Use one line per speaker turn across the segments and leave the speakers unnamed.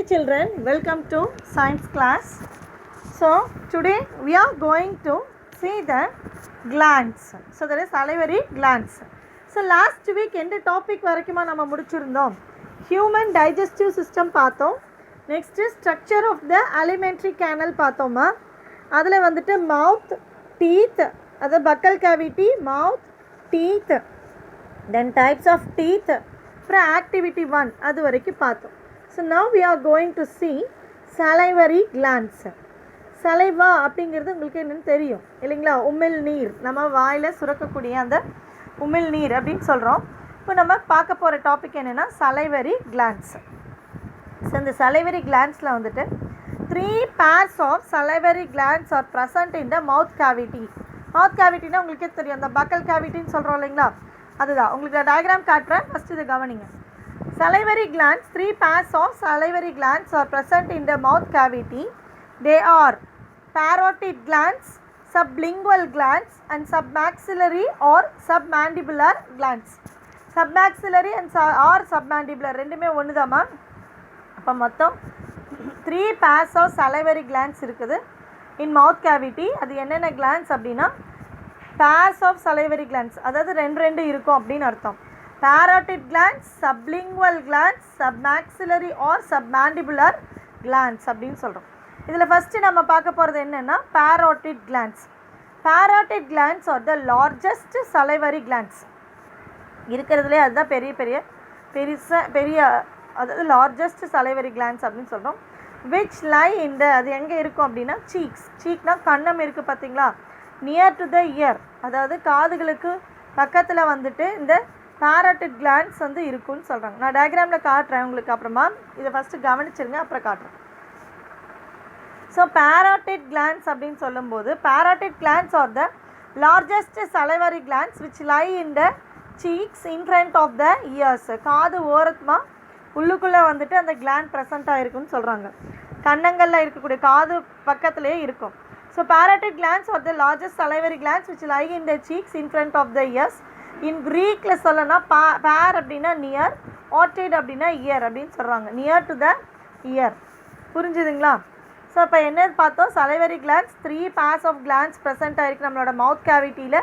Namaste children, welcome to science class. So today we are going to see the glands. So there is salivary glands. So last week எந்த topic வரைக்குமா நம்ம முடிச்சிருந்தோம்? Human digestive system பார்த்தோம். Next structure of the alimentary canal பார்த்தோமா? அதில் வந்துட்டு mouth, teeth, அது buccal cavity, mouth, teeth, then types of teeth, அப்புறம் ஆக்டிவிட்டி 1 அது வரைக்கும் பார்த்தோம். So now we are going to see salivary glands. Saliva அப்படிங்கிறது உங்களுக்கு என்னென்னு தெரியும் இல்லைங்களா? உமிழ் நீர், நம்ம வாயில் சுரக்கக்கூடிய அந்த உமிழ் நீர் அப்படின்னு சொல்கிறோம். இப்போ நம்ம பார்க்க போகிற டாபிக் என்னென்னா சலைவரி கிளான்ஸ். ஸோ இந்த சலைவரி கிளான்ஸில் வந்துட்டு 3 pairs of salivary glands are present in the mouth cavity. Mouth கேவிட்டினா உங்களுக்கே தெரியும், அந்த பக்கல் கேவிட்டின்னு சொல்கிறோம் இல்லைங்களா? அதுதான். உங்களுக்கு டயக்ராம் காட்டுறேன், ஃபஸ்ட்டு இதை கவனிங்க. Salivary glands, 3 pairs of salivary glands are present in the mouth cavity. They are parotid glands, sublingual glands and submaxillary or submandibular glands. Submaxillary and or submandibular ரெண்டுமே ஒன்று தாம்மா. அப்போ மொத்தம் 3 pairs of salivary glands இருக்குது in mouth cavity. அது என்னென்ன glands அப்படின்னா pairs of salivary glands, அதாவது ரெண்டு இருக்கும் அப்படின்னு அர்த்தம். parotid glands, sublingual glands, submaxillary or submandibular glands அப்படின்னு சொல்கிறோம். இதில் ஃபஸ்ட்டு நம்ம பார்க்க போகிறது என்னென்னா parotid glands. parotid glands are the largest salivary glands. இருக்கிறதுலே அதுதான் பெரிய அதாவது largest salivary glands அப்படின்னு சொல்கிறோம். which lie in the, அது எங்கே இருக்கும் அப்படின்னா cheeks. cheekனா கன்னம் இருக்குது பார்த்தீங்களா? நியர் டு த இயர், அதாவது காதுகளுக்கு பக்கத்தில் வந்துட்டு இந்த parotid glands வந்து இருக்குன்னு சொல்கிறாங்க. நான் டயக்ராமில் காட்டுறேன் உங்களுக்கு, அப்புறமா இதை ஃபஸ்ட்டு கவனிச்சிருங்க, அப்புறம் காட்டுறேன். ஸோ parotid glands அப்படின்னு சொல்லும்போது parotid glands are the largest salivary glands which lie in the cheeks in front of the ears. காது ஓரமாக உள்ளுக்குள்ளே வந்துட்டு அந்த கிளாண்ட் ப்ரெசண்ட்டாக இருக்குன்னு சொல்கிறாங்க. கன்னங்களில் இருக்கக்கூடிய காது பக்கத்துலேயே இருக்கும். So parotid glands are the largest salivary glands which lie in the cheeks in front of the ears. In க்ரீக்கில் சொல்லனா பேர் அப்படின்னா நியர், ஆர்டிட் அப்படின்னா இயர் அப்படின்னு சொல்கிறாங்க. Near to the ear. புரிஞ்சுதுங்களா? ஸோ இப்போ என்ன பார்த்தோம்? Salivary glands 3 pairs of glands present ஆகிருக்கு நம்மளோட மவுத் கேவிட்டியில்.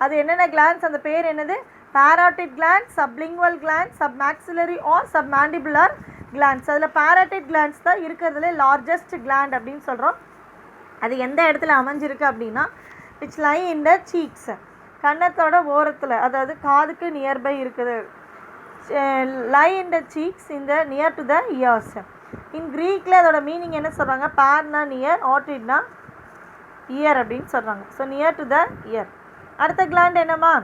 அது என்னென்ன கிளான்ஸ், அந்த பேர் என்னது? parotid glands, sublingual glands, submaxillary or submandibular glands. அதில் parotid glands தான் இருக்கிறதுலே லார்ஜஸ்ட் gland அப்படின்னு சொல்கிறோம். அது எந்த இடத்துல அமைஞ்சிருக்கு அப்படின்னா which lie in the cheeks, கன்னத்தோட ஓரத்தில், அதாவது காதுக்கு நியர்பை இருக்குது. லை இன் த சீக்ஸ் இந்த நியர் டு த இயர்ஸ். இன் க்ரீக்கில் அதோட மீனிங் என்ன சொல்கிறாங்க? பேர்னா நியர், ஆர்டிட்னா இயர் அப்படின்னு சொல்கிறாங்க. So near to the ear. அடுத்த கிளாண்ட் என்னம்மா?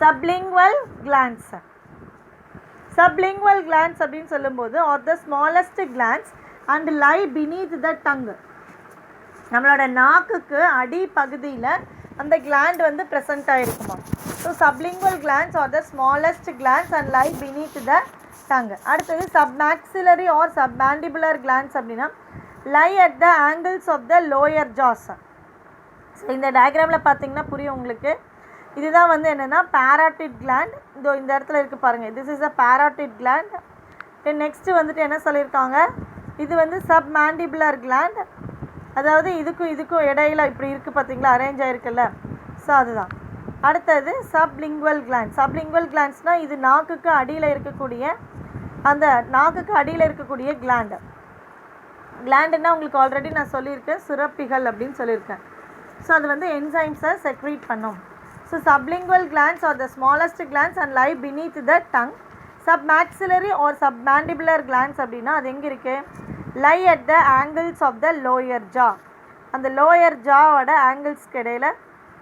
Sublingual glands. சப்லிங்குவல் கிளாண்ட்ஸ் அப்படின்னு சொல்லும்போது are the smallest glands and lie beneath the tongue. நம்மளோட நாக்குக்கு அடி பகுதியில் அந்த கிளாண்ட் வந்து ப்ரெசென்ட் ஆகிருக்குமா. So sublingual glands are the smallest glands and lie beneath the tongue. அடுத்தது சப்மாக்சிலரி ஆர் சப்மாண்டிபுலர் கிளாண்ட்ஸ் அப்படின்னா lie at the angles of the lower jaws. So இந்த டயக்ராமில் பார்த்தீங்கன்னா புரியும் உங்களுக்கு. இதுதான் வந்து என்னென்னா parotid gland. இந்த இடத்துல இருக்குது பாருங்கள், this is a parotid gland. Then next வந்துட்டு என்ன சொல்லியிருக்காங்க? இது வந்து சப்மாண்டிபுலர் கிளாண்ட், அதாவது இதுக்கும் இடையில இப்படி இருக்குது பார்த்தீங்களா, அரேஞ்ச் ஆகிருக்குல்ல. ஸோ அதுதான். அடுத்தது சப்லிங்குவல் கிளாண்ட். சப்லிங்குவல் கிளாண்ட்ஸ்னால் இது நாக்குக்கு அடியில் இருக்கக்கூடிய கிளாண்டு. கிளாண்டுன்னா உங்களுக்கு ஆல்ரெடி நான் சொல்லியிருக்கேன், சுரப்பிகள் அப்படின்னு சொல்லியிருக்கேன். ஸோ அது வந்து என்சைம்ஸை செக்ரீட் பண்ணும். So sublingual glands are the smallest glands and lie beneath the tongue. Submaxillary or submandibular glands அப்படின்னா அது எங்கே இருக்குது? Lie at the angles of the lower jaw. அந்த லோயர் ஜாவோட ஆங்கிள்ஸ்க்கு இடையில்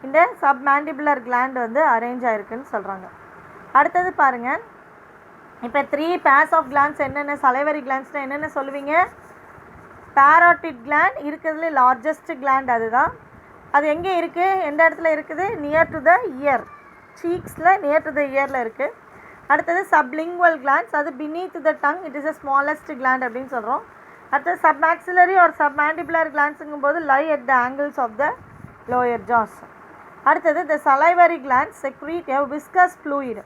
இந்த சப்மாண்டிபுலர் கிளாண்ட் வந்து அரேஞ்ச் ஆகிருக்குன்னு சொல்கிறாங்க. அடுத்தது பாருங்கள், இப்போ 3 pairs ஆஃப் கிளாண்ட்ஸ் என்னென்ன? சலைவரி கிளாண்ட்ஸ்னால் என்னென்ன சொல்லுவீங்க? parotid gland இருக்கிறதுலே லார்ஜஸ்ட் கிளாண்ட் அதுதான். அது எங்கே இருக்குது? எந்த இடத்துல இருக்குது? நியர் டு த இயர், சீக்ஸில் நியர் டு த இயரில் இருக்குது. அடுத்தது சப்லிங்குவல் கிளாண்ட்ஸ், அது beneath the tongue, it is a smallest gland அப்படின்னு சொல்கிறோம். அடுத்தது சப்மாக்சிலரி ஆர் சப்மாண்டிபுலர் கிளாண்ட்ஸுங்கும் போது lie at the angles of the lower jaws. அடுத்தது the salivary glands secrete a viscous fluid.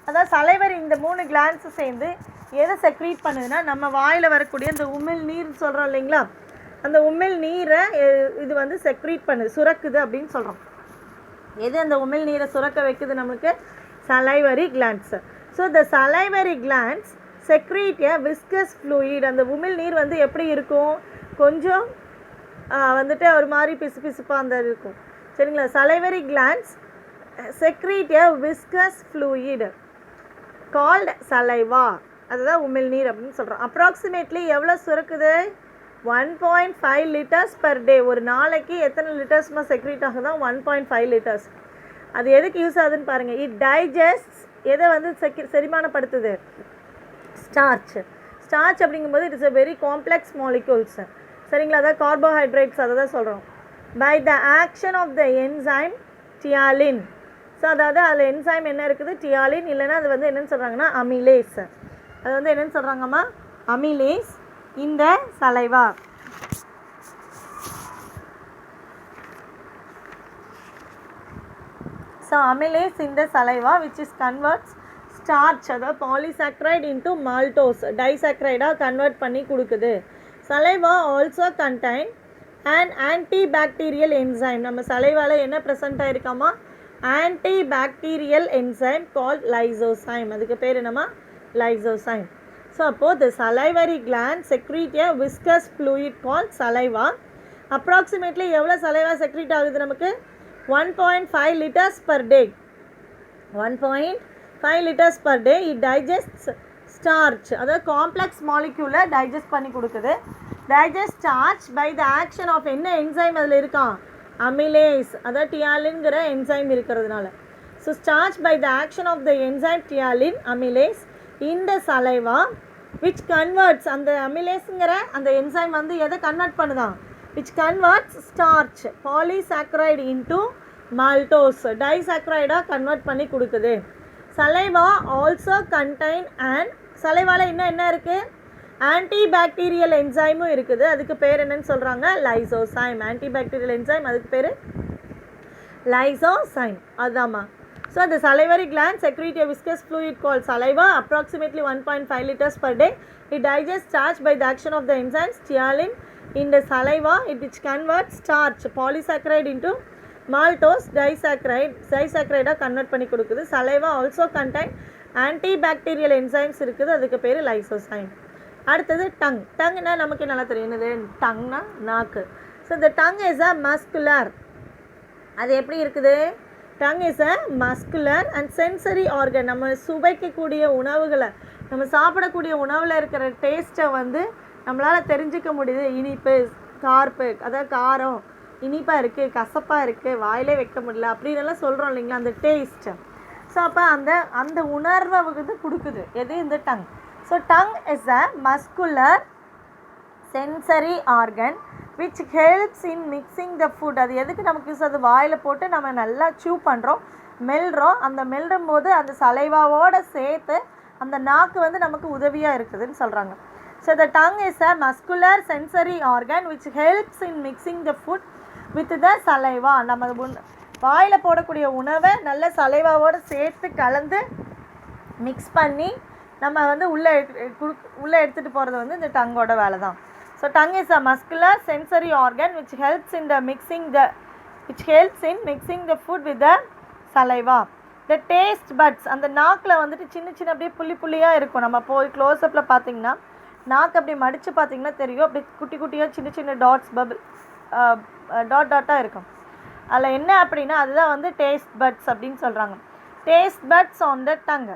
அதாவது சலைவரி இந்த 3 கிளான்ஸும் சேர்ந்து எதை செக்ரீட் பண்ணுதுன்னா நம்ம வாயில் வரக்கூடிய இந்த உமிழ் நீர் சொல்கிறோம் இல்லைங்களா, அந்த உமிழ் நீரை இது வந்து செக்ரீட் பண்ணுது, சுரக்குது அப்படின்னு சொல்கிறோம். எது அந்த உமிழ் நீரை சுரக்க வைக்குது நம்மளுக்கு? Salivary glands. So the salivary glands secrete a viscous fluid. அந்த உமிழ் நீர் வந்து எப்படி இருக்கும்? கொஞ்சம் வந்துட்டு ஒரு மாதிரி பிசு பிசுப்பாக அந்த இருக்கும், சரிங்களா. Salivary glands secrete a viscous fluid called saliva, அதுதான் உமிழ்நீர் அப்படின்னு சொல்கிறோம். அப்ராக்சிமேட்லி எவ்வளோ சுரக்குது? 1.5 லிட்டர்ஸ் பர் டே. ஒரு நாளைக்கு எத்தனை லிட்டர்ஸ்மா செக்ரீட் ஆகுதான்? 1.5 லிட்டர்ஸ். அது எதுக்கு யூஸ் ஆகுதுன்னு பாருங்கள். இட் டைஜஸ்ட், எதை வந்து செரிமானப்படுத்துது? ஸ்டார்ச். ஸ்டார்ச் அப்படிங்கும்போது it is a very complex molecules, சரிங்களா. அதாவது கார்போஹைட்ரேட்ஸ், அதை தான் சொல்கிறோம். By the action of the enzyme ptyalin. So அதாவது அதில் என்சைம் என்ன இருக்குது? டியாலின். இல்லைன்னா அது வந்து என்னென்னு சொல்கிறாங்கன்னா அமிலேஸ். அது வந்து என்னென்னு சொல்கிறாங்கம்மா? அமிலேஸ் இந்த சலைவா. ஸோ அமிலேஸ் இந்த saliva which is converts starch, அதாவது பாலிசாக்ரைட் இன்ட்டு மால்டோஸ், டைசாக்ரைடாக கன்வெர்ட் பண்ணி கொடுக்குது. Saliva also contain and antibacterial enzyme. நம்ம சலைவாவில் என்ன ப்ரெசென்ட் ஆகிருக்காமா? Antibacterial enzyme called lysozyme. அதுக்கு பேர் என்னம்மா? லைசோசைம். ஸோ அப்போது the salivary gland secrete a viscous fluid called saliva. Approximately எவ்வளோ சலைவா செக்ரீட் ஆகுது நமக்கு? 1.5 litres per day. 1.5 litres per day. It digest starch, அதாவது காம்ப்ளெக்ஸ் மாலிக்யூலை டைஜஸ்ட் பண்ணி கொடுக்குது. Digest starch by the action of என்ன enzyme அதில் இருக்கான்? அமிலேஸ், அதாவது டியாலின்கிற என்சைம் இருக்கிறதுனால. So starch by the action of the enzyme ptyalin amylase in the saliva which converts, அந்த அமிலேஸுங்கிற அந்த என்சைம் வந்து எதை கன்வெர்ட் பண்ணுதான்? Which converts starch polysaccharide into maltose, டைசாக்ரைடாக கன்வெர்ட் பண்ணி கொடுக்குது. சலைவா ஆல்சோ கண்டைன் அண்ட், சலைவாவில் இன்னும் என்ன இருக்குது? ஆன்டிபாக்டீரியல் என்சைமும் இருக்குது. அதுக்கு பேர் என்னன்னு சொல்கிறாங்க? லைசோசைம். ஆன்டிபாக்டீரியல் என்சைம், அதுக்கு பேர் லைசோசைம். அதுதாம்மா. So the salivary gland secrete a viscous fluid called saliva, approximately 1.5 liters per day. It digests starch by the action of the enzymes tialin in the saliva, which converts starch polysaccharide into maltose disaccharide convert பண்ணி கொடுக்குது. Saliva also contain antibacterial enzymes இருக்குது. அதுக்கு பேர் lysozyme. அடுத்தது tongue. டங்னா நமக்கு நல்லா தெரியும். என்னது டங்னா? நாக்கு. So the tongue is a muscular. அது எப்படி இருக்குது? Tongue is a muscular and sensory organ. நம்ம சுவைக்கக்கூடிய உணவுகளை, நம்ம சாப்பிடக்கூடிய உணவில் இருக்கிற டேஸ்ட்டை வந்து நம்மளால் தெரிஞ்சிக்க முடியுது. இனிப்பு, கார்ப்பு, அதாவது காரம், இனிப்பாக இருக்குது, கசப்பாக இருக்குது, வாயிலே வைக்க முடியல அப்படின்னுலாம் சொல்கிறோம் இல்லைங்களா, அந்த டேஸ்ட்டு. ஸோ அப்போ அந்த உணர்வை வந்து கொடுக்குது எது? இந்த tongue. So tongue is a muscular sensory organ which helps in mixing the food. அது எதுக்கு நமக்கு யூஸ்? அது வாயில் போட்டு நம்ம நல்லா சூ பண்ணுறோம், மெல்றோம். அந்த மெல்றும் போது அந்த சலைவாவோடு சேர்த்து அந்த நாக்கு வந்து நமக்கு உதவியாக இருக்குதுன்னு சொல்கிறாங்க. So the tongue is a muscular sensory organ which helps in mixing the food with the saliva. நம்ம வாயில் போடக்கூடிய உணவை நல்ல சலைவாவோடு சேர்த்து கலந்து மிக்ஸ் பண்ணி நம்ம வந்து உள்ளே எடுத்துகிட்டு போகிறது வந்து இந்த டங்கோட வேலை தான். So tongue is a muscular sensory organ which helps in mixing the food with the saliva. The taste buds, அந்த நாக்கில் வந்துட்டு சின்ன சின்ன அப்படியே புள்ளியாக இருக்கும். நம்ம போய் க்ளோஸ்அப்பில் பார்த்தீங்கன்னா நாக்கு அப்படி மடித்து பார்த்தீங்கன்னா தெரியும். அப்படி குட்டி குட்டியாக சின்ன சின்ன டாட்ஸ் டாட்டாக இருக்கும். அதில் என்ன அப்படின்னா அதுதான் வந்து டேஸ்ட் பட்ஸ் அப்படின்னு சொல்கிறாங்க. Taste buds on the tongue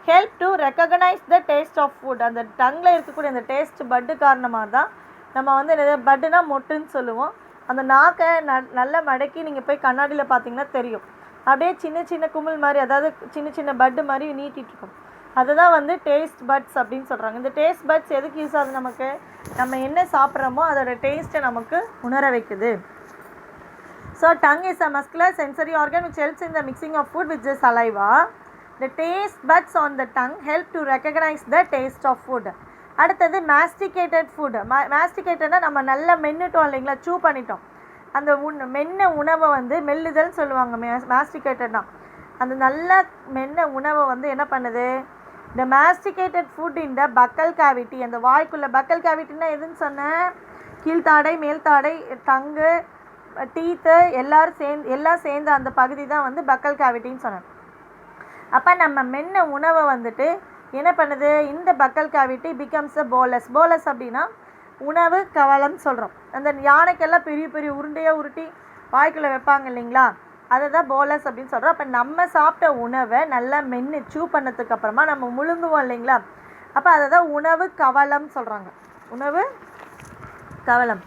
help to recognize the taste of food. அந்த டங்கில் இருக்கக்கூடிய அந்த டேஸ்ட் பட்டு காரணமாக தான் நம்ம வந்து பட்டுனா மொட்டுன்னு சொல்லுவோம். அந்த நாக்கை நல்லா மடக்கி நீங்கள் போய் கண்ணாடியில் பார்த்தீங்கன்னா தெரியும். அப்படியே சின்ன சின்ன குமிழ் மாதிரி, அதாவது சின்ன சின்ன பட்டு மாதிரி நீட்டிகிட்ருக்கும். அதுதான் வந்து டேஸ்ட் பட்ஸ் அப்படின்னு சொல்கிறாங்க. இந்த டேஸ்ட் பட்ஸ் எதுக்கு யூஸ் ஆகுது? நமக்கு நம்ம என்ன சாப்பிட்றோமோ அதோட டேஸ்ட்டை நமக்கு உணர வைக்குது. So tongue is a muscular sensory organ which helps in the mixing of food with the saliva. The taste buds on the tongue help to recognize the taste of food. அடுத்தது masticated food. Masticatedனா நம்ம நல்லா மென்னுட்டோம் இல்லைங்களா, சூ பண்ணிட்டோம். அந்த மென்ன உணவை வந்து மெல்லுதல் சொல்லுவாங்க. மாஸ்டிகேட்டட்னா அந்த நல்ல மென்ன உணவை வந்து என்ன பண்ணுது, the masticated food in the buccal cavity, அந்த வாய்க்குள்ள பக்கல் கேவிட்டின்னா எதுன்னு சொன்னேன், கீழ்த்தாடை மேல்தாடை டங்கு டீத்து எல்லாம் சேர்ந்த அந்த பகுதி தான் வந்து பக்கல் கேவிட்டின்னு சொன்னேன். அப்போ நம்ம மென்ன உணவை வந்துட்டு என்ன பண்ணுது, இந்த பக்கல் cavity becomes a bolus. Bolus அப்படின்னா உணவு கவலம் சொல்கிறோம். அந்த யானைக்கெல்லாம் பெரிய பெரிய உருண்டையாக உருட்டி வாய்க்குள்ளே வைப்பாங்க இல்லைங்களா, அதை தான் போலஸ் அப்படின்னு சொல்கிறோம். அப்போ நம்ம சாப்பிட்ட உணவை நல்லா மென்று சூ பண்ணதுக்கு அப்புறமா நம்ம முழுங்குவோம் இல்லைங்களா, அப்போ அதை தான் உணவு கவலம் சொல்கிறாங்க. உணவு கவலம்,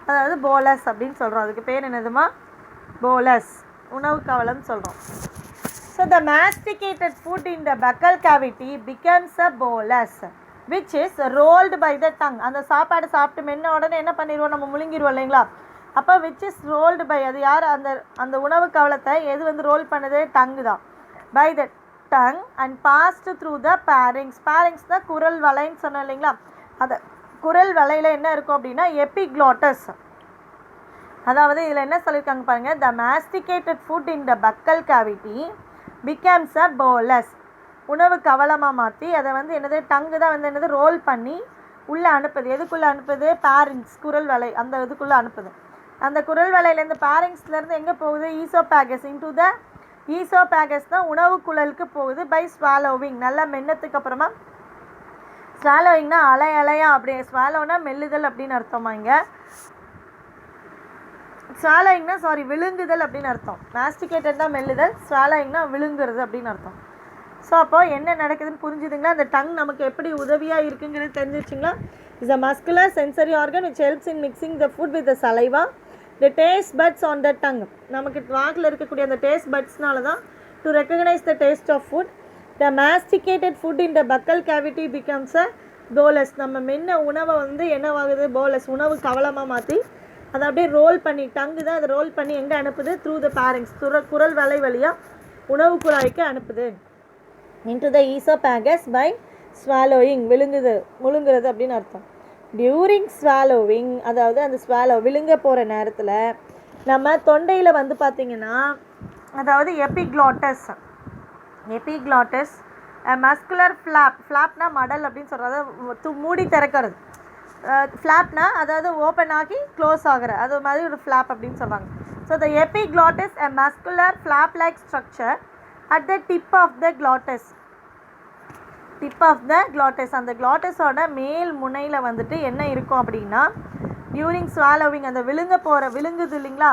அதாவது போலஸ் அப்படின்னு சொல்கிறோம். அதுக்கு பேர் என்னதுமா, போலஸ், உணவு கவலம் சொல்கிறோம். So the masticated food in the buccal cavity becomes a bolus which is rolled by the tongue. அந்த சாப்பாடு சாப்பிட்டு மென்ன உடனே என்ன பண்ணிடுவோம், நம்ம முழுங்கிடுவோம் இல்லைங்களா, அப்போ which is rolled by, அது யார், அந்த உணவு கவலத்தை எது வந்து ரோல் பண்ணுது, டங்கு தான். by the tongue and passed through the pharynx. pharynx தான் குரல் வலைன்னு சொன்னோம் இல்லைங்களா, அது குரல் வலையில் என்ன இருக்கும் அப்படின்னா எபிக்ளாட்டஸ். அதாவது இதில் என்ன சொல்லியிருக்காங்க பாருங்கள், the masticated food in the buccal cavity becomes a bolus. உணவு கவலமாக மாற்றி அதை வந்து என்னது, டங்கு தான் வந்து என்னது ரோல் பண்ணி உள்ளே அனுப்புது. எதுக்குள்ளே அனுப்புது, பேரிங்ஸ், குரல் வலை, அந்த இதுக்குள்ளே அனுப்புது. அந்த குரல் வலையிலேருந்து பேரிங்ஸ்லேருந்து எங்கே போகுது, ஈசோபேகஸ், இன்டு த ஈசோபேகஸ் தான் உணவு குழலுக்கு போகுது. பை ஸ்வாலோவிங், நல்லா மென்னத்துக்கு அப்புறமா, ஸ்வாலோவிங்னா அலையா அப்படி, ஸ்வாலோனா மெல்லுதல் அப்படின்னு அர்த்தமா, இங்கே ஸ்வாலோயிங்னா விழுங்குதல் அப்படின்னு அர்த்தம். மாஸ்டிகேட்டட் தான் மெல்லுதல், ஸ்வாலோயிங்னா விழுங்குறது அப்படின்னு அர்த்தம். ஸோ அப்போ என்ன நடக்குதுன்னு புரிஞ்சுதுங்களா, அந்த டங் நமக்கு எப்படி உதவியாக இருக்குங்கிறது தெரிஞ்சிச்சிங்களா. Is a muscular sensory organ which helps in mixing the food with the saliva. The taste buds on the tongue, நமக்கு வாக்கில் இருக்கக்கூடிய அந்த டேஸ்ட் பட்ஸ்னால தான் to recognise the taste of food. The masticated food in the buccal cavity becomes a bolus. நம்ம மென்ன உணவை வந்து என்னவாகுது, bolus, உணவு கவலமாக மாற்றி அதை அப்படியே ரோல் பண்ணி, டங்கு தான் அதை ரோல் பண்ணி எங்கே அனுப்புது, த்ரூ த pharynx, குரல் வலை வழியாக உணவு குழாய்க்கு அனுப்புது. into the esophagus by swallowing, முழுங்குறது அப்படின்னு அர்த்தம். டியூரிங் ஸ்வாலோவிங், அதாவது அந்த விழுங்க போகிற நேரத்தில் நம்ம தொண்டையில் வந்து பார்த்திங்கன்னா, அதாவது எபிக்ளாட்டஸ் மஸ்குலர் ஃப்ளாப்னா மடல் அப்படின்னு சொல்கிறது, மூடி திறக்கிறது. ஃப்ளாப்னா அதாவது ஓப்பன் ஆகி க்ளோஸ் ஆகிற, அது மாதிரி ஒரு ஃப்ளாப் அப்படின்னு சொல்கிறாங்க. So the epiglottis a muscular flap like structure at the tip of the glottis. அந்த க்ளாட்டஸோட மேல் முனையில் வந்துட்டு என்ன இருக்கும் அப்படின்னா, டியூரிங் ஸ்வாலோவிங், அந்த விழுங்குது இல்லைங்களா,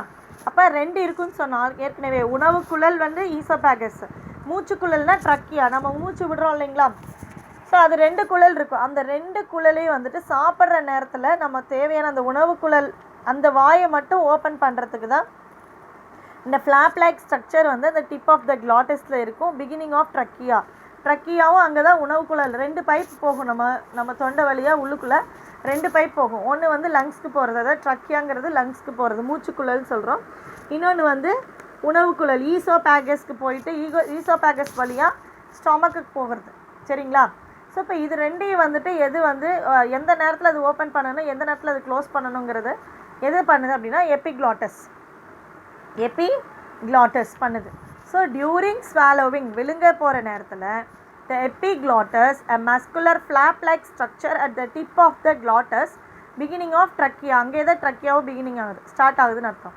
அப்போ 2 இருக்குன்னு சொன்னால் ஏற்கனவே. உணவு குழல் வந்து ஈசோபேகஸ், மூச்சுக்குழல்னா ட்ரக்கியா, நம்ம மூச்சு விடுறோம் இல்லைங்களா, ஸோ அது 2 குழல் இருக்கும். அந்த 2 குழலையும் வந்துட்டு சாப்பிட்ற நேரத்தில் நம்ம தேவையான அந்த உணவு குழல், அந்த வாயை மட்டும் ஓப்பன் பண்ணுறதுக்கு தான் இந்த ஃப்ளாப் லைக் ஸ்ட்ரக்சர் வந்து அந்த டிப் ஆஃப் த க்ளாட்டஸில் இருக்கும். பிகினிங் ஆஃப் ட்ரக்கியாவும் அங்கே தான் உணவு குழல் 2 பைப் போகும். நம்ம தொண்டை வழியாக உள்ளுக்குள்ளே 2 பைப் போகும். ஒன்று வந்து லங்ஸ்க்கு போகிறது, அதாவது ட்ரக்கியாங்கிறது லங்ஸ்க்கு போகிறது, மூச்சுக்குழல்னு சொல்கிறோம். இன்னொன்று வந்து உணவு குழல் ஈசோபேகஸ்க்கு போயிட்டு ஈசோபேகஸ் வழியாக ஸ்டொமக்குக்கு போகிறது. சரிங்களா. ஸோ இப்போ இது 2ஐயும் வந்துட்டு எது வந்து எந்த நேரத்தில் அது ஓப்பன் பண்ணணும், எந்த நேரத்தில் அது க்ளோஸ் பண்ணணுங்கிறது எது பண்ணுது அப்படின்னா எபிக்ளாட்டஸ் பண்ணுது. ஸோ டியூரிங் ஸ்வாலோவிங், விழுங்க போகிற நேரத்தில் த epiglottis a muscular flap like structure at the tip of the glottis beginning of trachea, அங்கே தான் ட்ரக்கியாவும் பிகினிங் ஆகுது, ஸ்டார்ட் ஆகுதுன்னு அர்த்தம்.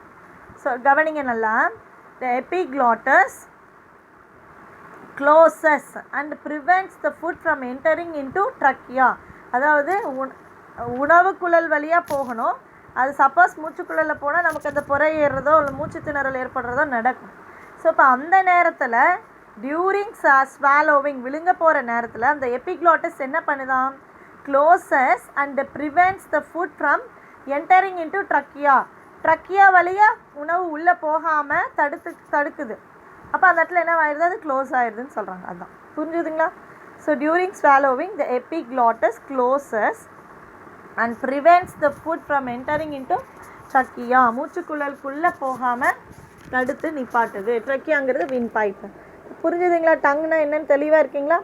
ஸோ கவனிங்க நல்லா, த எபிக்ளாட்டஸ் closes and prevents the food from entering into trachea. அதாவது உணவு குழல் வழியாக போகணும், அது சப்போஸ் மூச்சுக்குழலில் போனால் நமக்கு அந்த புறை ஏறுறதோ இல்லை மூச்சு திணறல் ஏற்படுறதோ நடக்கும். ஸோ இப்போ அந்த நேரத்தில் டியூரிங் ஸ்வாலோவிங், விழுங்க போகிற நேரத்தில் அந்த எபிக்ளாட்டஸ் என்ன பண்ணுதான், closes and prevents the food from entering into trachea வழியாக உணவு உள்ளே போகாமல் தடுக்குது. அப்போ அந்த இடத்துல என்ன ஆயிடுது, அது க்ளோஸ் ஆயிடுதுன்னு சொல்கிறாங்க. அதுதான் புரிஞ்சுதுங்களா. So during swallowing the epiglottis closes and prevents the food from entering into trachea, மூச்சுக்குழலுக்குள்ளே போகாமல் தடுத்து நிப்பாட்டுது. ட்ரக்கியாங்கிறது வின் பைப். புரிஞ்சுதுங்களா. டங்னா என்னன்னு தெளிவாக இருக்கீங்களா.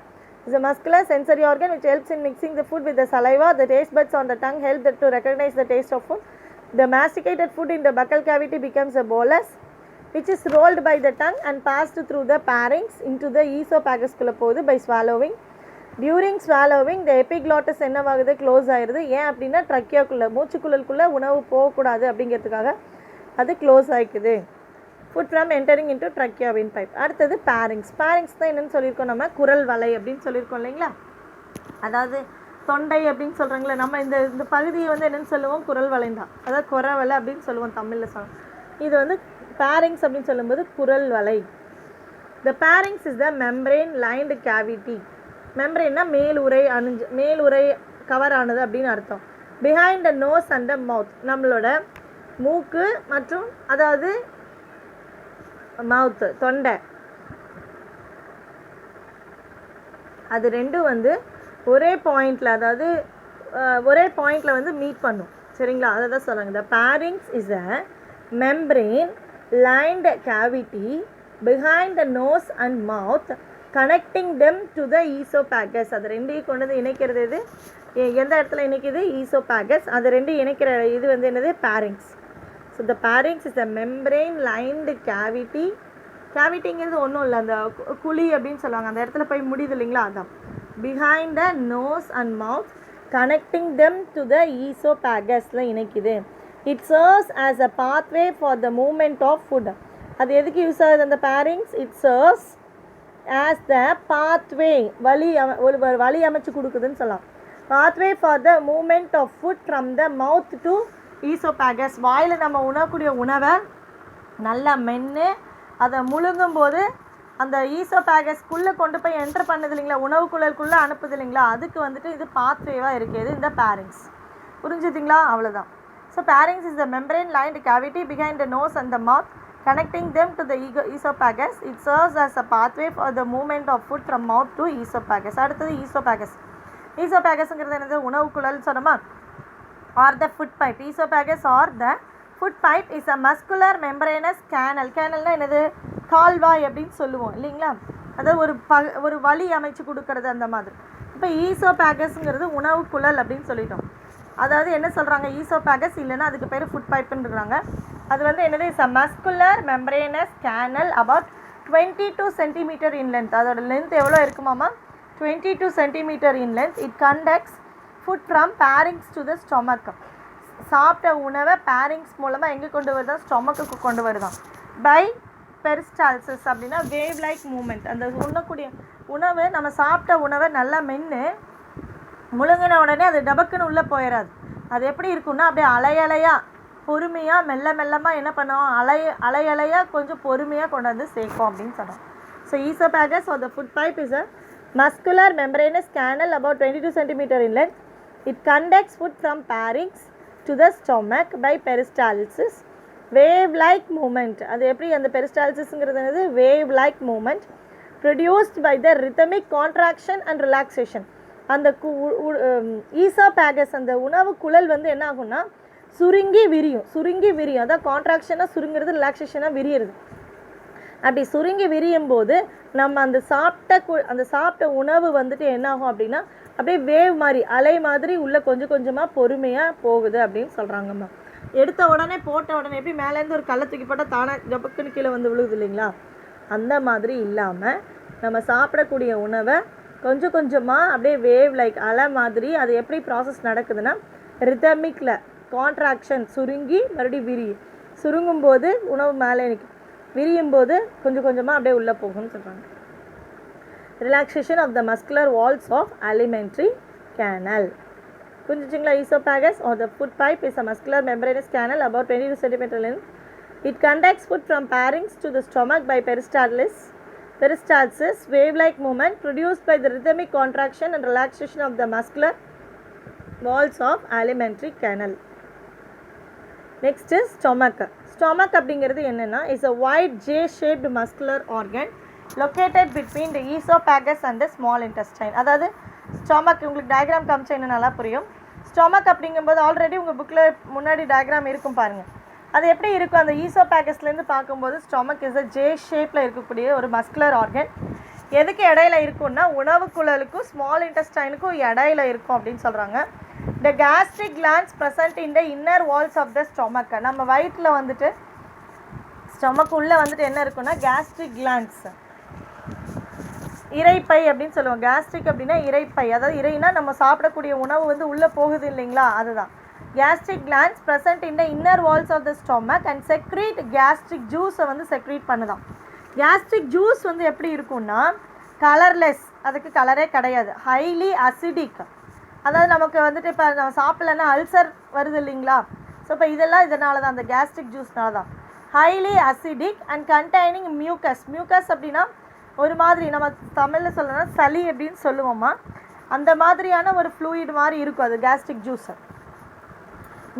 Is a muscular sensory organ which helps in mixing the food with the saliva. The taste buds on the tongue help to recognize the taste of food. The masticated food in the buccal cavity becomes a bolus which is rolled by the tongue and passed through the pharynx into the esophagus குள்ள போகுது by swallowing. During swallowing the epiglottis என்னவாகுது, close ஆயிடுது. ஏன் அப்படின்னா ட்ரக்கியாக்குள்ளே மூச்சுக்குழலுக்குள்ளே உணவு போகக்கூடாது அப்படிங்கிறதுக்காக அது க்ளோஸ் ஆகிக்குது. Food from entering into trachea windpipe. அடுத்தது பேரிங்ஸ். பேரிங்ஸ் தான் என்னென்னு சொல்லியிருக்கோம், நம்ம குரல் வலை அப்படின்னு சொல்லியிருக்கோம் இல்லைங்களா. அதாவது தொண்டை அப்படின்னு சொல்கிறாங்களே, நம்ம இந்த பகுதியை வந்து என்னென்னு சொல்லுவோம், குரல் வலை தான். அதாவது குரவலை அப்படின்னு சொல்லுவோம் தமிழில் சொல்லுவோம். இது வந்து பேரிங்ஸ் அப்படின்னு சொல்லும்போது குரல் வலை. The pharynx is the membrane lined cavity. மெம்பரேன்னா மேலுரை கவர் ஆனது அப்படின்னு அர்த்தம். Behind the nose and the mouth, நம்மளோட மூக்கு மற்றும் அதாவது மவுத்து தொண்டை, அது ரெண்டும் வந்து ஒரே பாயிண்டில், அதாவது ஒரே பாயிண்டில் வந்து மீட் பண்ணும். சரிங்களா, அதை தான் சொல்கிறாங்க. The pharynx is a membrane lined cavity behind the nose and mouth connecting them to the oesophagus. அது ரெண்டையும் கொண்டு வந்து இணைக்கிறது இது எந்த இடத்துல இணைக்குது, ஈசோபேகஸ். அது ரெண்டும் இணைக்கிற இது வந்து என்னது, pharynx. So the pharynx is the membrane lined cavity. கேவிட்டிங்கிறது ஒன்றும் இல்லை, அந்த குழி அப்படின்னு சொல்லுவாங்க, அந்த இடத்துல போய் முடியுது இல்லைங்களா, அதான். Behind the nose and mouth connecting them to the ஈசோபேகஸில் இணைக்குது. It serves as a pathway for the movement of food. அது எதுக்கு யூஸ் ஆகுது அந்த pharynx? It serves as the pathway, ஒரு வழி அமைச்சு கொடுக்குதுன்னு சொல்லலாம். Pathway for the movement of food from the mouth to oesophagus. வாயில் நம்ம உணக்கூடிய உணவை நல்லா மென்று அதை முழுங்கும்போது அந்த ஈசோபேகஸ்க்குள்ளே கொண்டு போய் என்டர் பண்ணுது இல்லைங்களா, உணவு குழலுக்குள்ளே அனுப்புது இல்லைங்களா, அதுக்கு வந்துட்டு இது பாத்வேவாக இருக்குது இந்த பேரிங்ஸ். புரிஞ்சுதுங்களா, அவ்வளோதான். So pharynx is the membrane lined cavity behind the nose and the mouth connecting them to the esophagus. It serves as a pathway for the movement of food from mouth to esophagus. அடுத்தது esophagus. esophagus-ங்கிறது என்னது, உணவு குழல் சொன்னோமா, or the food pipe. esophagus or the food pipe is a muscular membranous canal. canalனா என்னது, கால்வாய் அப்படின்னு சொல்லுவோம் இல்லைங்களா, அதாவது ஒரு வழி அமைச்சு கொடுக்கறது அந்த மாதிரி. இப்போ ஈசோபேகஸ்ங்கிறது உணவு குழல் அப்படின்னு சொல்லிட்டோம். அதாவது என்ன சொல்கிறாங்க, ஈசோபேகஸ் இல்லைன்னா அதுக்கு பேர் ஃபுட் பைப்புன்னு இருக்காங்க. அது வந்து என்னது, is a muscular membranous canal about 22 centimetre in length. அதோட லென்த் எவ்வளோ இருக்குமாமா, 22 centimetre in length. It conducts food from pharynx to the stomach. சாப்பிட்ட உணவை பேரிங்ஸ் மூலமாக எங்கே கொண்டு வருதான், ஸ்டொமக்குக்கு கொண்டு வருதான். பை பெரிஸ்டால்சிஸ் அப்படின்னா வேவ் லைக் மூமெண்ட். அந்த உண்ணக்கூடிய உணவு, நம்ம சாப்பிட்ட உணவை நல்லா மென்று முழுங்கின உடனே அது டபக்குன்னு உள்ளே போயிடாது. அது எப்படி இருக்குன்னா அப்படியே அலையலையாக பொறுமையாக மெல்லமாக என்ன பண்ணுவோம், அலையலையாக கொஞ்சம் பொறுமையாக கொண்டு வந்து சேர்க்கும் அப்படின்னு சொன்னோம். So oesophagus or the food pipe is a muscular membranous canal about 22 centimetre in length. It conducts food from pharynx to the stomach by peristalsis. Wave like movement. அது எப்படி, அந்த பெரிஸ்டால்சிஸ்ங்கிறது என்னது, wave like movement produced by the rhythmic contraction and relaxation. அந்த oesophagus அந்த உணவு குழல் வந்து என்ன ஆகும்னா சுருங்கி விரியும். அதான் கான்ட்ராக்ஷனாக சுருங்கிறது, ரிலாக்ஸேஷனாக விரியிறது. அப்படி சுருங்கி விரியும் போது நம்ம அந்த சாப்பிட்ட உணவு வந்துட்டு என்ன ஆகும் அப்படின்னா அப்படியே வேவ் மாதிரி, அலை மாதிரி உள்ள கொஞ்சம் கொஞ்சமாக பொறுமையாக போகுது அப்படின்னு சொல்கிறாங்கம்மா. எடுத்த உடனே போட்ட உடனே எப்படி மேலேருந்து ஒரு கல்லை தூக்கி போட்டால் தானே ஜப்பக்குன்னு கீழே வந்து விழுகுது இல்லைங்களா, அந்த மாதிரி இல்லாமல் நம்ம சாப்பிடக்கூடிய உணவை கொஞ்சம் கொஞ்சமாக அப்படியே வேவ் லைக் அலை மாதிரி. அது எப்படி ப்ராசஸ் நடக்குதுன்னா ரிதமிக்கில் கான்ட்ராக்ஷன், சுருங்கி மறுபடியும் சுருங்கும் போது உணவு மேலே நிற்கும், விரியும் போது கொஞ்சம் கொஞ்சமாக அப்படியே உள்ளே போகும்னு சொல்கிறாங்க. Relaxation of the muscular walls of alimentary canal. புரிஞ்சுச்சிங்களா? Oesophagus or the food pipe is a muscular membranous canal about 22 centimeter length. It conducts food from pharynx to the stomach by peristalsis, wave-like movement produced by the rhythmic contraction and relaxation of the muscular walls of alimentary canal. Next is stomach. Stomach அப்படிங்கிறது என்னென்னா is a wide J-shaped muscular organ located between the esophagus and the small intestine. அதாவது stomach, உங்களுக்கு diagram காமிச்சா இன்னும் நல்லா புரியும். Stomach அப்படிங்கும்போது already உங்கள் புக்கில் முன்னாடி டயக்ராம் இருக்கும் பாருங்கள். அது எப்படி இருக்கும், அந்த ஈசோபேகஸ்லேருந்து பார்க்கும்போது ஸ்டொமக் இஸ் அ ஜே ஷேப்பில் இருக்கக்கூடிய ஒரு மஸ்குலர் ஆர்கன். எதுக்கு இடையில இருக்குன்னா உணவு குழலுக்கும் ஸ்மால் இன்டெஸ்டைனுக்கும் இடையில இருக்கும் அப்படின்னு சொல்கிறாங்க. The gastric glands present in the inner walls of the stomach. நம்ம வயிற்றில் வந்துட்டு ஸ்டொமக் உள்ளே வந்துட்டு என்ன இருக்குன்னா கேஸ்ட்ரிக் கிளாண்ட்ஸ், இறைப்பை அப்படின்னு சொல்லுவோம். கேஸ்ட்ரிக் அப்படின்னா இறைப்பை, அதாவது இறைனா நம்ம சாப்பிடக்கூடிய உணவு வந்து உள்ளே போகுது இல்லைங்களா, அதுதான். gastric glands present in the inner walls of the stomach and secrete gastric juice வந்து secrete பண்ணுதாம். gastric juice வந்து எப்படி இருக்கும்னா கலர்லெஸ், அதுக்கு கலரே கிடையாது, ஹைலி அசிடிக். அதாவது நமக்கு வந்துட்டு இப்போ நம்ம சாப்பிட்லன்னா அல்சர் வருது இல்லைங்களா, ஸோ இப்போ இதெல்லாம் இதனால தான், அந்த கேஸ்ட்ரிக் ஜூஸ்னால தான். Highly acidic and containing mucus. Mucus அப்படின்னா ஒரு மாதிரி நம்ம தமிழில் சொல்லணும்னா சளி அப்படின்னு சொல்லுவோம்மா, அந்த மாதிரியான ஒரு ஃப்ளூயிட் மாதிரி இருக்கும் அது gastric juice.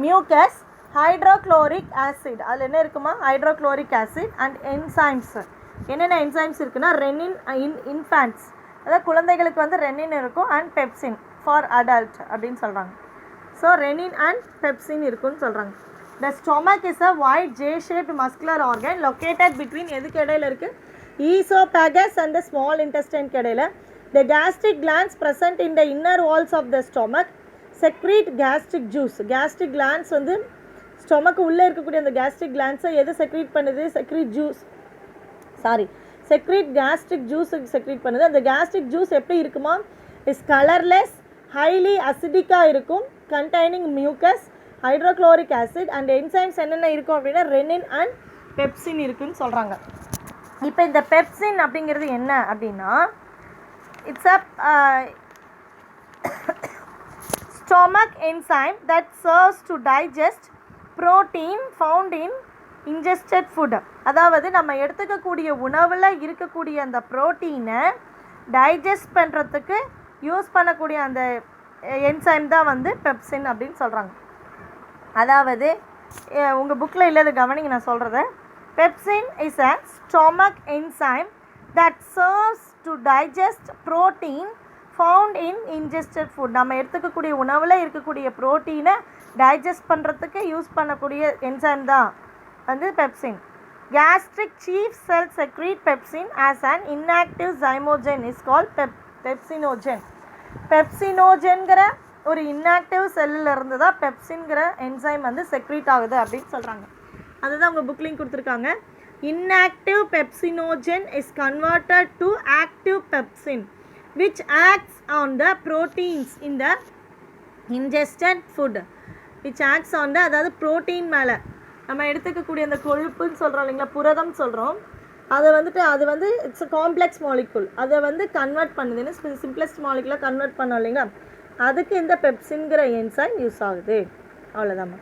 Mucus, hydrochloric acid, அதில் என்ன இருக்குமா ஹைட்ரோக்ளோரிக் ஆசிட் அண்ட் என்சைம்ஸ். என்னென்ன என்சைம்ஸ் இருக்குன்னா ரெனின் இன் இன்ஃபேண்ட்ஸ், அதாவது குழந்தைகளுக்கு வந்து ரெனின் இருக்கும், அண்ட் பெப்சின் ஃபார் அடல்ட் அப்படின்னு சொல்கிறாங்க. ஸோ ரெனின் அண்ட் பெப்சின் இருக்குன்னு சொல்கிறாங்க. The stomach is a wide J-shaped muscular organ located between எதுக்கு இடையில இருக்குது, ஈசோபேகஸ் அண்ட் ஸ்மால் இன்டெஸ்டைனுக்கு இடையில. த gastric glands present in the inner walls of the stomach secrete gastric juice. gastric glands வந்து stomach உள்ளே இருக்கக்கூடிய அந்த gastric glands எது secrete பண்ணுது, secrete gastric juice செக்ரீட் பண்ணுது. அந்த gastric juice எப்படி இருக்குமா, இஸ் கலர்லெஸ், ஹைலி அசிடிக்காக இருக்கும், containing mucus, hydrochloric acid and enzymes என்னென்ன இருக்கும் அப்படின்னா ரெனின் அண்ட் பெப்சின் இருக்குன்னு சொல்கிறாங்க. இப்போ இந்த பெப்சின் அப்படிங்கிறது என்ன அப்படின்னா it's a stomach enzyme that serves to digest protein found in ingested food. அதாவது நம்ம எடுத்துக்கக்கூடிய உணவில் இருக்கக்கூடிய அந்த ப்ரோட்டீனை டைஜஸ்ட் பண்ணுறதுக்கு யூஸ் பண்ணக்கூடிய அந்த என்சைம் தான் வந்து பெப்சின் அப்படின்னு சொல்கிறாங்க. அதாவது உங்கள் புக்கில் இல்லாத கவனிங்க நான் சொல்கிறத. Pepsin is a stomach enzyme that serves to digest protein found in ingested food. நம்ம எடுத்துக்கக்கூடிய உணவில் இருக்கக்கூடிய ப்ரோட்டீனை டைஜஸ்ட் பண்ணுறதுக்கு யூஸ் பண்ணக்கூடிய என்சைம் தான் வந்து pepsin. gastric chief cell secrete pepsin as an inactive zymogen is called pepsinogen. பெப்சினோஜன்கிற ஒரு இன்ஆக்டிவ் செல்லில் இருந்து தான் பெப்சின்கிற என்சைம் வந்து செக்ரீட் ஆகுது அப்படின்னு சொல்கிறாங்க. அதுதான் உங்கள் புக்லிங் கொடுத்துருக்காங்க. inactive pepsinogen is converted to active pepsin which acts on the proteins in the ingested food. which acts on the, அதாவது ப்ரோட்டீன் மேலே நம்ம எடுத்துக்கக்கூடிய அந்த கொழுப்புன்னு சொல்கிறோம் இல்லைங்களா, புரதம் சொல்கிறோம், அதை வந்துட்டு அது வந்து இட்ஸ் அ காம்ப்ளெக்ஸ் மாலிகுல், அதை வந்து கன்வெர்ட் பண்ணுதுன்னு சிம்பிளஸ்ட் மாலிகுலாக கன்வெர்ட் பண்ணோம் இல்லைங்களா, அதுக்கு இந்த பெப்சின்கிற என்சைம் யூஸ் ஆகுது. அவ்வளோதாம்மா,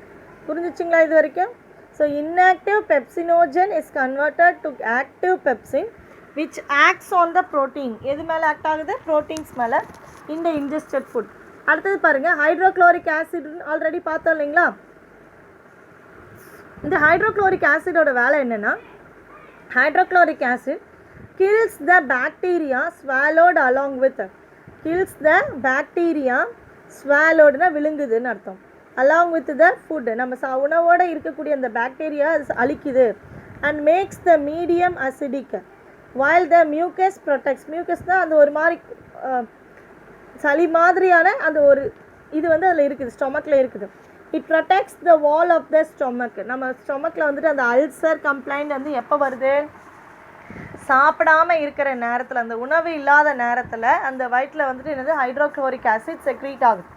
புரிஞ்சிச்சிங்களா இது வரைக்கும்? So inactive pepsinogen is converted to active pepsin which acts on the protein. எது மேலே ஆக்ட் ஆகுது, ப்ரோட்டீன்ஸ் மேலே, இந்த ingested food. அடுத்தது பாருங்கள், ஹைட்ரோக்ளோரிக் ஆசிட் ஆல்ரெடி பார்த்தோம் இல்லைங்களா. இந்த ஹைட்ரோக்ளோரிக் ஆசிடோட வேலை என்னென்னா, hydrochloric acid kills the bacteria swallowed along with, kills the bacteria swallowedனா விழுங்குதுன்னு அர்த்தம், along with the food, நம்ம உணவோடு இருக்கக்கூடிய அந்த bacteria அழிக்குது, and makes the medium acidic while the mucus protects. mucus தான் அந்த ஒரு மாதிரி சளி மாதிரியான அந்த ஒரு இது வந்து அதில் இருக்குது, ஸ்டொமக்கில் இருக்குது. It protects the wall of the stomach. நம்ம ஸ்டொமக்கில் வந்துட்டு அந்த அல்சர் கம்ப்ளைண்ட் வந்து எப்போ வருது, சாப்பிடாமல் இருக்கிற நேரத்தில், அந்த உணவு இல்லாத நேரத்தில் அந்த வயிற்றில் வந்துட்டு என்னது ஹைட்ரோக்ளோரிக் ஆசிட் செக்ரீட் ஆகுது,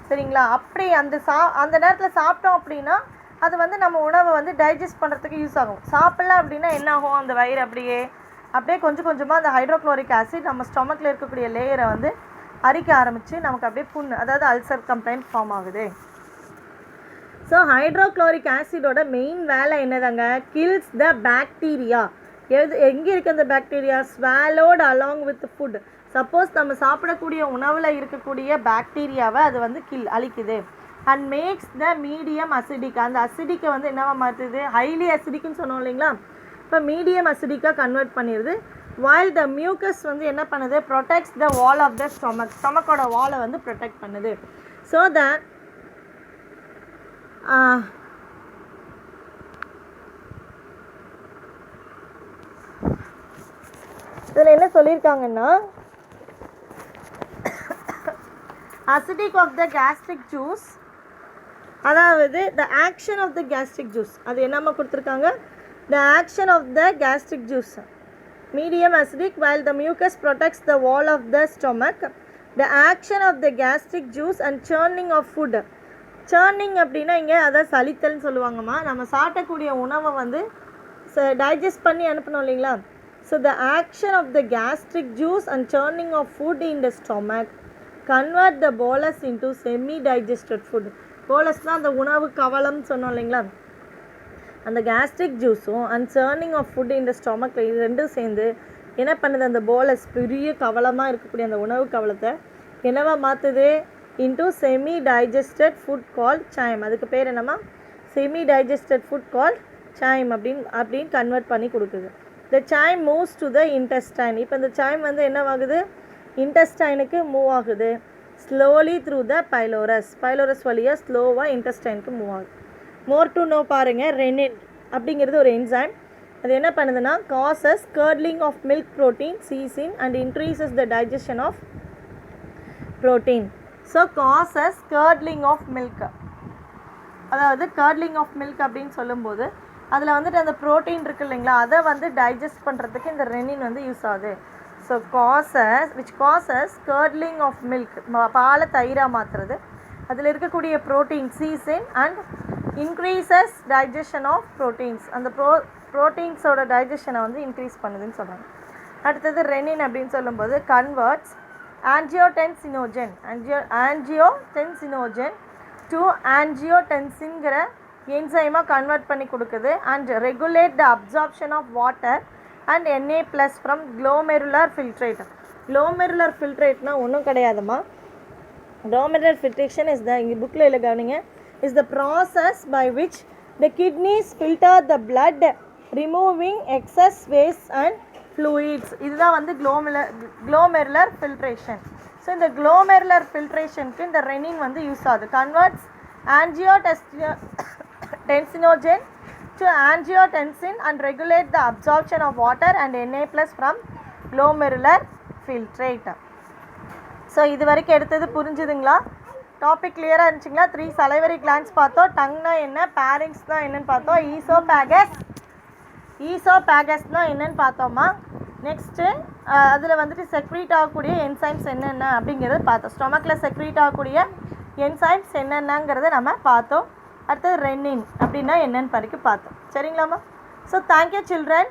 சரிங்களா. அப்படி அந்த நேரத்தில் சாப்பிட்டோம் அப்படின்னா அது வந்து நம்ம உணவை வந்து டைஜஸ்ட் பண்ணுறதுக்கு யூஸ் ஆகும். சாப்பிடல அப்படின்னா என்ன ஆகும், அந்த வயிறு அப்படியே கொஞ்சம் கொஞ்சமாக அந்த ஹைட்ரோக்ளோரிக் ஆசிட் நம்ம ஸ்டொமக்கில் இருக்கக்கூடிய லேயரை வந்து அரிக்க ஆரம்பித்து நமக்கு அப்படியே புண்ணு, அதாவது அல்சர் கம்ப்ளைண்ட் ஃபார்ம் ஆகுது. ஸோ ஹைட்ரோக்ளோரிக் ஆசிடோட மெயின் வேலை என்னதாங்க, கில்ஸ் த பாக்டீரியா. எங்கே இருக்குது அந்த bacteria, swallowed along with food. Suppose நம்ம சாப்பிடக்கூடிய உணவில் இருக்கக்கூடிய பாக்டீரியாவை அது வந்து அழிக்குது. And makes the medium acidic. அந்த அசிடிக்கை வந்து என்னவா மாற்றுது, ஹைலி அசிடிக்னு சொன்னோம் இல்லைங்களா, இப்போ மீடியம் அசிடிக்காக கன்வெர்ட் பண்ணிடுது. while the mucus வந்து என்ன பண்ணுது, protects the wall of the stomach. ஸ்டொமக்கோட வாலை வந்து ப்ரொடெக்ட் பண்ணுது. ஸோ that இதில் என்ன சொல்லியிருக்காங்கன்னா, acidic of the gastric juice, அதாவது the action of the gastric juice, அது என்னம்மா கொடுத்துருக்காங்க, The action of the gastric juice. Medium acidic while the mucus protects the wall of the stomach. The action of the gastric juice and churning of food. Churning அப்படின்னா இங்கே அதை சலித்தல்னு சொல்லுவாங்கம்மா. நம்ம சாப்பிடக்கூடிய உணவை வந்து டைஜஸ்ட் பண்ணி அனுப்பணும் இல்லைங்களா. So the action of the gastric juice and churning of food in the stomach convert the bolus into semi digested food. போலஸ்னால் அந்த உணவு கவலம் சொன்னோம் இல்லைங்களா. அந்த கேஸ்ட்ரிக் ஜூஸும் அண்ட் சர்னிங் ஆஃப் ஃபுட் இந்த ஸ்டொமக்கில் இது ரெண்டும் சேர்ந்து என்ன பண்ணுது, அந்த போலஸ் பெரிய கவலமாக இருக்கக்கூடிய அந்த உணவு கவலத்தை என்னவா மாற்றுது, into semi digested food call chyme. அதுக்கு பேர் என்னம்மா, semi digested food call chyme அப்படின்னு கன்வெர்ட் பண்ணி கொடுக்குது. The chyme moves to the intestine. இப்போ இந்த சைம் வந்து என்னவாகுது, இன்டெஸ்டைனுக்கு மூவ் ஆகுது. ஸ்லோலி த்ரூ த பைலோரஸ் வழியாக ஸ்லோவாக இன்டெஸ்டைனுக்கு மூவ் ஆகுது. மோர் டு நோ பாருங்கள், ரெனின் அப்படிங்கிறது ஒரு என்சைம். அது என்ன பண்ணுதுன்னா causes curdling of milk protein casein and increases the digestion of protein. So causes curdling of milk, அதாவது கர்ட்லிங் ஆஃப் மில்க் அப்படின்னு சொல்லும்போது அதில் வந்துட்டு அந்த ப்ரோட்டீன் இருக்குது இல்லைங்களா, அதை வந்து டைஜஸ்ட் பண்ணுறதுக்கு இந்த ரெனின் வந்து யூஸ் ஆகுது. So causes curdling of milk, பாலை தயிராக மாற்றுறது, அதில் இருக்கக்கூடிய protein casein and increases digestion of proteins, அந்த ப்ரோட்டீன்ஸோட டைஜஷனை வந்து இன்க்ரீஸ் பண்ணுதுன்னு சொல்கிறாங்க. அடுத்தது ரெனின் அப்படின்னு சொல்லும்போது கன்வெர்ட்ஸ் ஆன்ஜியோடென்சினோஜன் டு ஆன்ஜியோடென்சின்கிற என்சைமாக கன்வெர்ட் பண்ணி கொடுக்குது. And regulate the absorption of water and Na+ from glomerular filtrate. Glomerular ஃபில்ட்ரேட்னால் ஒன்றும் கிடையாதுமா. glomerular filtration is the bookல இல்லை கவனிங்க, is the process by which the kidneys filter the blood removing excess waste and fluids. இதுதான் வந்து glomerular filtration. So இந்த glomerular filtrationக்கு இந்த renin வந்து யூஸ் ஆகுது. converts angiotensinogen to angiotensin and regulate the absorption of water and Na+ from glomerular filtrate. So இது வரைக்கும் எடுத்தது புரிஞ்சுதுங்களா? டாபிக் கிளியராக இருந்துச்சுங்களா? 3 சலைவரி கிளான்ஸ் பார்த்தோம். டங்னா என்ன, பேரிங்ஸ்னால் என்னென்னு பார்த்தோம், ஈசோபேகஸ்னால் என்னென்னு பார்த்தோம்மா. நெக்ஸ்ட்டு அதில் வந்துட்டு செக்ரீட் ஆகக்கூடிய என்சைம்ஸ் என்னென்ன அப்படிங்கிறத பார்த்தோம். ஸ்டொமக்கில் செக்ரீட் ஆகக்கூடிய என்சைம்ஸ் என்னென்னங்கிறத நம்ம பார்த்தோம். அடுத்தது ரெனின் அப்படின்னா என்னென்னு பார்த்தோம். சரிங்களாம்மா? So thank you children.